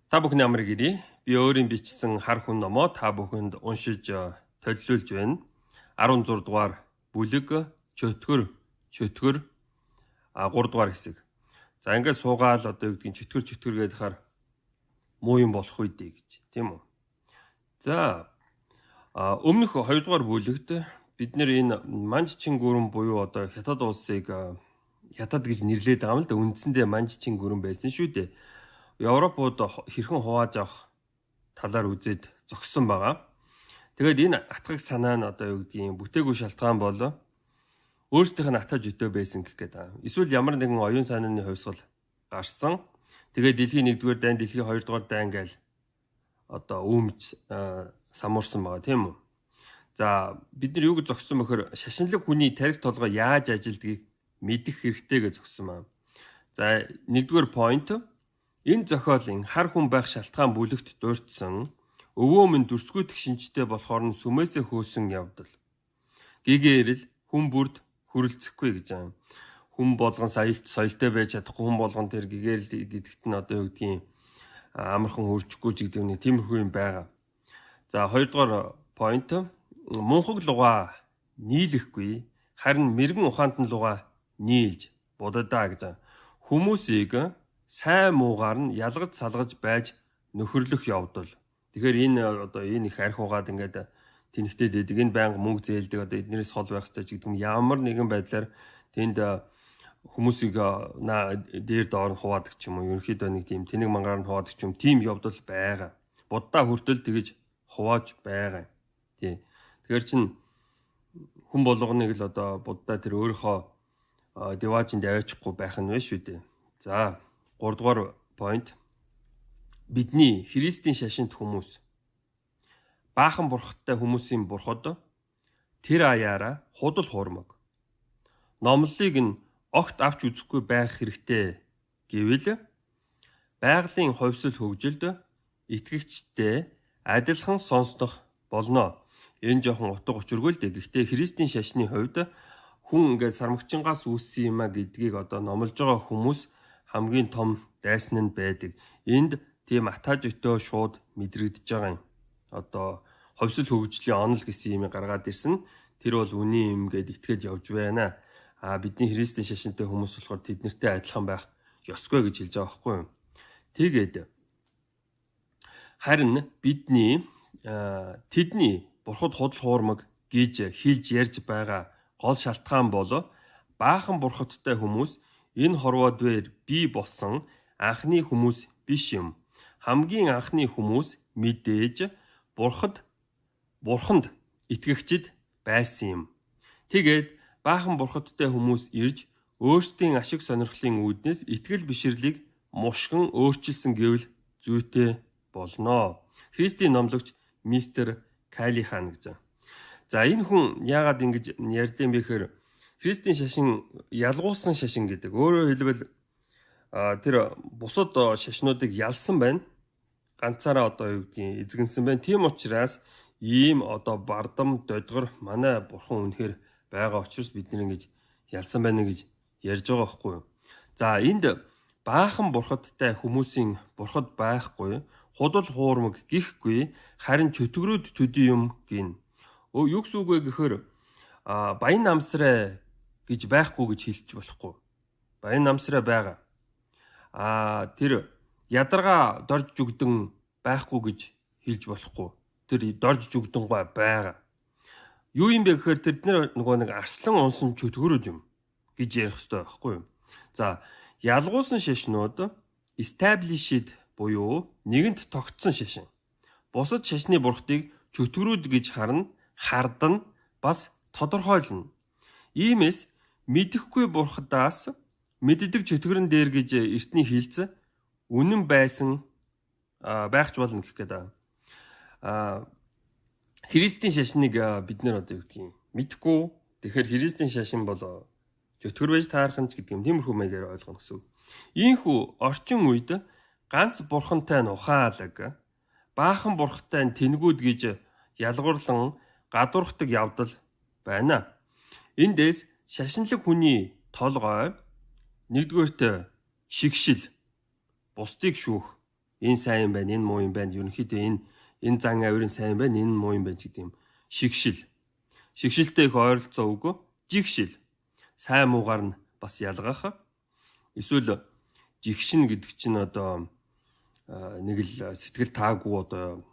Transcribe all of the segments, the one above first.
Та бүхний амрыг ирье. Би өөрийн бичсэн хар хүн номоо та бүхэнд уншиж төлөвлөж байна. 16 дугаар бүлэг чөтгөр 3 дугаар хэсэг. За ингээд суугаал одоо юу гэдгийг чөтгөр гэхаар муу юм болох үедээ гэж тийм үү. За өмнөх 2 дугаар бүлэгт бид нэр энэ Манжчин гүрэн буюу одоо Хятад улсыг Хятад гэж нэрлээд байгаа юм л да. Үндсэндээ Манжчин гүрэн байсан шүү дээ. Европод хэрхэн хувааж авах талаар үзээд зогссон байгаа. Тэгээд энэ атгах санаа нь одоо юу гэдгийг бүтээгүй шалтгаан бол өөрсдийнх нь атаж өтөө байсан гэх гээд. Эсвэл ямар нэгэн оюун санааны хувьсгал гарсан. Тэгээд дэлхийн 1-р дайн, дэлхийн 2-р дайн гээл одоо үүмж самуурсан байгаа тийм үү. За бид нар юуг зогссон бөхөр шашинлаг хүний тарих толгой яаж ажилдгийг мэдэх хэрэгтэй гэж зогссон байна. За 1-р point энэ зохиолын хар хүн байх шалтгаан бүлэгт дурдсан өвөө минь дүрсгүйдэх шинжтэй болохоор нь сүмээсээ хөөсөн явдал. Гэгээрэл хүн бүрд хүрэлцэхгүй гэж байна. Хүн болгон соёлтой байж чадахгүй хүн болгон тэр гэгээрэл гэдэгт нь одоо юу гэдгийг амархан хөржихгүй ч гэдэг нэг тиймэрхүү юм байгаа. За 2-р point мунхаг луга нийлэхгүй харин мэрэгэн ухаантан луга нийлж будадаа гэж байна. Хүмүүсийг сайн муугаар нь ялгаж салгаж байж нөхөрлөх явдал. Тэгэхээр энэ одоо энэ их арх угаад ингээд тэнхтээд идэг энэ байнга мөнгө зээлдэг одоо эднэрээс хол байх хэрэгтэй ч гэдэг юм ямар нэгэн байдлаар тэнд хүмүүсийг дээр доор нь хуваадаг ч юм уу ерөнхийдөө нэг тийм тэнэг мангаар нь хуваадаг ч юм тийм явдал байгаа. Буддаа хүртэл тэгэж хувааж байгаа. Тий. Тэгэхээр чин хүн болгоныг л одоо буддаа тэр өөрийнхөө деважинд аваачихгүй байх нь вэ шүү дээ. За 3 дугаар point бидний Христийн шашинт хүмүүс баахан бурхадтай хүмүүсийн бурхад тэр аяараа худал хуурмаг номлолыг нь огт авч үзэхгүй байх хэрэгтэй гэвэл байгалийн хувьсэл хөгжилд итгэгчтэй адилхан сонснох болно. Энэ жоохон утга учиргүй л дээ. Гэхдээ Христийн шашны хувьд хүн ингээд сармагчингаас үүссэн юм а гэдгийг одоо номлож байгаа хүмүүс хамгийн том дайсан нь байдаг. Энд тийм атаж өтөө шууд мэдрэгдэж байгаа юм. Одоо хувьсэл хөгжлийн онол гэсэн юм гаргаад ирсэн. Тэр бол үний юм гээд итгэж явж байна. Бидний Христийн шашинтай хүмүүс болохоор тэднэртэй адилхан байх ёсгүй гэж хэлж байгаа байхгүй юу? Тэгээд харин тэдний бурхад худал хуурмаг гэж хэлж ярьж байгаа гол шалтгаан бол баахан бурхадтай хүмүүс энэ хорвоо дээр бий болсон анхны хүмүүс биш юм. Хамгийн анхны хүмүүс мэдээж бурханд итгэгчид байсан юм. Тэгээд баахан бурхадтай хүмүүс ирж өөрсдийн ашиг сонирхлын үүднээс итгэл бишрлийг мушган өөрчилсөн гэвэл зүйтэй болно. Христийн номлогч мистер Калихан гэж. За энэ хүн яагаад ингэж ярьдсан бэ гэхээр Христийн шашин ялгуулсан шашин гэдэг. Өөрөөр хэлбэл тэр бусад шашнуудыг ялсан байна. Ганцаараа одоо юу гэдгийг эзэгэнсэн байна. Тийм учраас ийм одоо бардам додгор манай бурхан үнэхээр байгаа учраас бид нэг ингэж ялсан байна гэж ярьж байгаа байхгүй юу. За энд баахан бурхадтай хүмүүсийн бурхад байхгүй, худал хуурмаг гихгүй харин чөтгөрүүд төдий юм гин. Юу гэсэн үг вэ гэхээр баян намсраа гэж байхгүй гэж хэлж болохгүй. Баян намсраа байгаа. Тэр ядаргаа дорж жүгдэн байхгүй гэж хэлж болохгүй. Тэр дорж жүгдэнгүй байгаа. Юу юм бэ гэхээр тэд нөгөө нэг арслан унсан чөтгөрүүд юм гэж ярих хэрэгтэй байхгүй юу? За, ялгуулсан шашнууд established буюу нэгэнт тогтсон шашин. Бусад шашны бурхтыг чөтгөрүүд гэж хардан бас тодорхойлно. Иймээс мэдэхгүй бурхадаас мэддэг чөтгөрөн дээр гэж эртний хэлц үнэн байсан байхч болно гэх гээд. Христийн шашныг бид нэр одоо юу гэдгийг мэдхгүй. Тэгэхээр Христийн шашин бол чөтгөр байж таархан ч гэдэг юм тиймэрхүү маягаар ойлгоно гэсэн үг. Ийхүү орчин үед ганц бурхантай нь ухаалаг, баахан бурхантай нь тэнгүүд гэж ялгуурлан гадуурхдаг явдал байна. Эндээс шашинлаг хүний толгой нэгдүгээрт шигшил, бусдыг шүүх, Энэ сайн юм байна, энэ муу юм байна. Ерөнхийдөө энэ зан авирын сайн байна, энэ муу юм байна гэдэг юм. Шигшил. Шигшилтэй их ойролцоо үгүй. Жигшил. Сайн муугаар нь бас ялгах. Эсвэл жигшин гэдэг чинь одоо нэг л сэтгэл таагүй одоо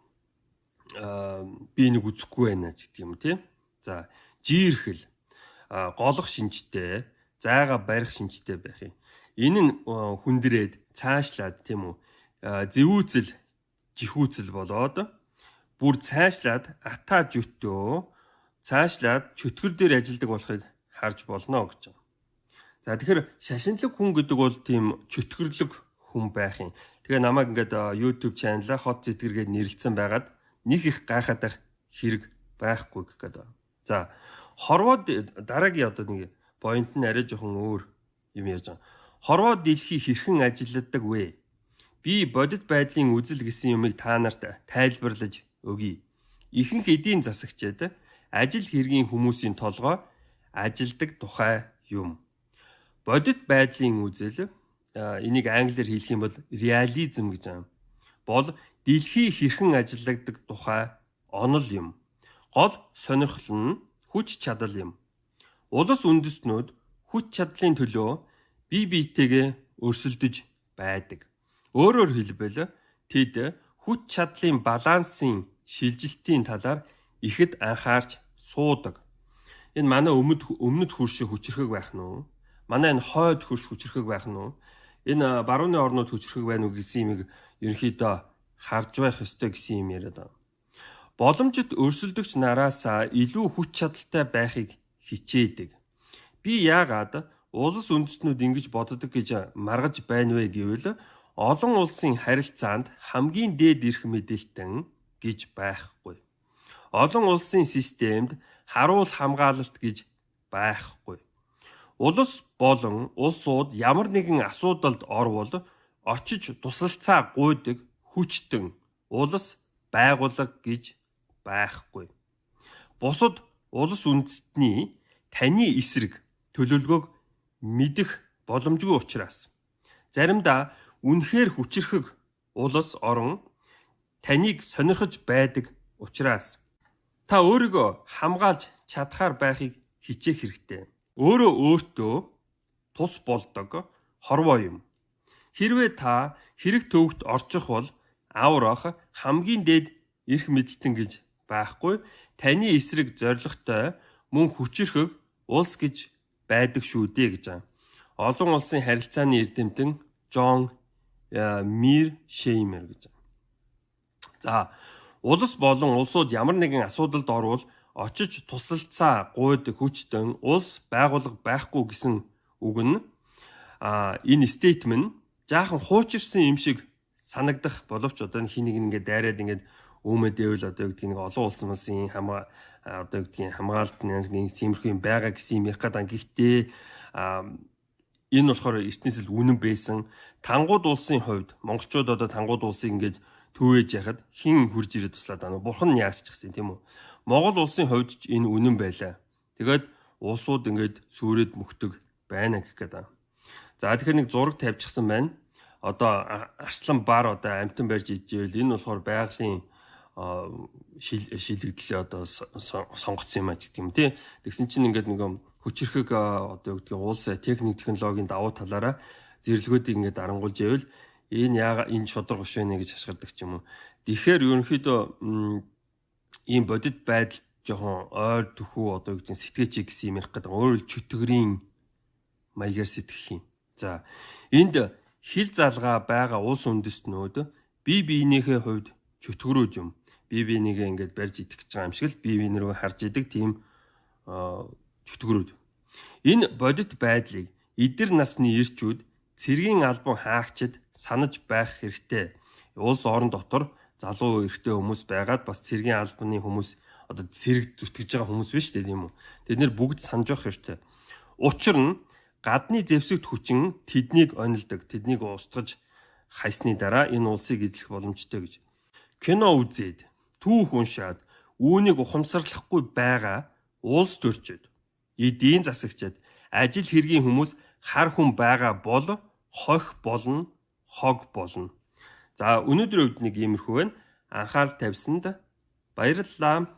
би нэг үзэхгүй байна гэдэг юм тий. За, жиирхэл голох шинжтэй, зайга барих шинжтэй байх юм. Энэ нь хүндрээд цаашлаад тийм үү зэвүүцэл жихүүцэл болоод бүр цаашлаад ата жөтөө цаашлаад чөтгөр дээр ажилдаг болохыг харж болно гэж байна. За тэгэхээр шашинлаг хүн гэдэг бол тийм чөтгөрлөг хүн байх юм. Тэгээ намайг ингээд YouTube channel хот зэтгэргээд нэрлэлсэн байгаад нэг их гайхаад байх хэрэг байхгүй гэх гэдэг. За хорвоо дараагийн одоо нэг point нь арай жоохон өөр юм яаж байгаа. Хорвоо дэлхий хэрхэн ажилладаг вэ? Би бодит байдлын үзэл гэсэн юмыг та нарт тайлбарлаж өгье. Ихэнх эдийн засагчид ажил хэргийн хүмүүсийн толгой ажилдаг тухай юм. Бодит байдлын үзэл энийг англиар хэлэх юм бол реализм гэж байна. Бол дэлхий хэрхэн ажилладаг тухай онол юм. Гол сонирхол нь хүч чадал юм. Улс үндэстнүүд хүч чадлын төлөө бие биетэйгээ өрсөлдөж байдаг. Өөрөөр хэлбэл тэд хүч чадлын балансын шилжилтийн талаар ихэд анхаарч суудаг. Энэ манай өмнөд хөрш хүчрхэг байх нь уу? Манай энэ хойд хөрш хүчрхэг байх нь уу? Энэ барууны орнууд хүчрхэг байна уу гэсэн юмыг ерөнхийдөө харж байх ёстой гэсэн юм яриад байна. Боломжит өрсөлдөгч нараасаа илүү хүч чадалтай байхыг хичээдэг. Би яагаад улс үндэстнүүд ингэж боддог гэж маргаж байна вэ гэвэл олон улсын харилцаанд хамгийн дээд эрх мэдээлтэн гэж байхгүй. Олон улсын системд харуул хамгаалалт гэж байхгүй. Улс болон улсууд ямар нэгэн асуудалд орвол очиж тусалцаа гуйдаг хүчтэн улс байгууллага гэж байхгүй. Бусад улс үндэстний таны эсрэг төлөвлөгөөг мэдэх боломжгүй учраас заримдаа үнэхээр хүчрхэг улс орон таныг сонирхож байдаг учраас та өөрийгөө хамгаалж чадхаар байхыг хичээх хэрэгтэй. Өөрөө өөртөө тус болдог хорвоо юм. Хэрвээ та хэрэг төвөгт орчих бол аврах хамгийн дээд эрх мэдэлтэн гэж байхгүй. Таны эсрэг зоригтой мөн хүчрхэг улс гэж байдаг шүү дээ гэж байна. Олон улсын харилцааны эрдэмтэн Джон Миршеймер гэж байна. За, улс болон улсууд ямар нэгэн асуудалд орвол очиж тусалцаа гуйдаг хүчтэн улс байгууллага байхгүй гэсэн үг нь энэ statement жаахан хуучирсан юм шиг санагдах боловч одоо хин нэг ингээд дайраад ингээд өөмөдөөл одоо гэдэг нэг олон улсын одоо гэдгийг хамгаалалт нэг тиймэрхүү юм байгаа гэсэн юм ярих гэдэг. Гэхдээ энэ болохоор ертөнцийн үнэн байсан. Тангууд улсын хувьд монголчууд одоо тангууд улсыг ингээд төвөөж яхад хин хурж ирээд туслаад байна. Бурхан нь яасчихсан тийм үү? Монгол улсын хувьд ч энэ үнэн байлаа. Тэгээд улсууд ингээд сүрээд мөхдөг байна гэх гэдэг. За тэгэхээр нэг зураг тавьчихсан байна. Одоо арслан бар одоо амтан барьж ижээл энэ болохоор байгалийн шилэгдэл одоо сонгоцсон юм а гэдэг юм тий. Тэгсэн чинь ингээд нэг хүчрхэг одоо гэдэг улс техник технологийн давуу талаараа зэрлэгүүдийг ингээд арангуулж ивэл энэ шудраг биш вэ гэж хашгирдаг ч юм уу. Тэгэхээр ерөнхийдөө ийм бодит байдал жоохон ойр төхөө одоо гэдэг сэтгэж гэсэн юм ярих гэдэг. Өөрөөр чөтгөрийн маягаар сэтгэх юм. За энд хил залгаа байгаа улс үндэстнүүд бие биенийхээ хувьд чөтгөрүүд юм. Бие биенийгээ ингээд барьж идэх гэж байгаа юм шиг л бие биенэрөө харж идэг тийм чөтгөрүүд. Энэ бодит байдлыг эдэр насны ирчүүд цэргийн албан хаагчид санаж байх хэрэгтэй. Улс орон дотор залуу эрэгтэй хүмүүс байгаад бас цэргийн албаны хүмүүс одоо цэрэг зүтгэж байгаа хүмүүс биш үү тийм үү? Тэд нэр бүгд санаж байх хэрэгтэй. Учир нь гадны зэвсэгт хүчин тэднийг онилдог, тэднийг устгаж хайсны дараа энэ улсыг эзлэх боломжтой гэж. Кино үзээд, түүх уншаад, үүнийг ухамсарлахгүй байгаа улс төрчид, эдийн засагчид, ажил хэргийн хүмүүс хар хүн байгаа бол хох болно, хог болно. За өнөөдрийн үед нэг иймэрхүү байна. Анхаарал тавьсанд баярлалаа.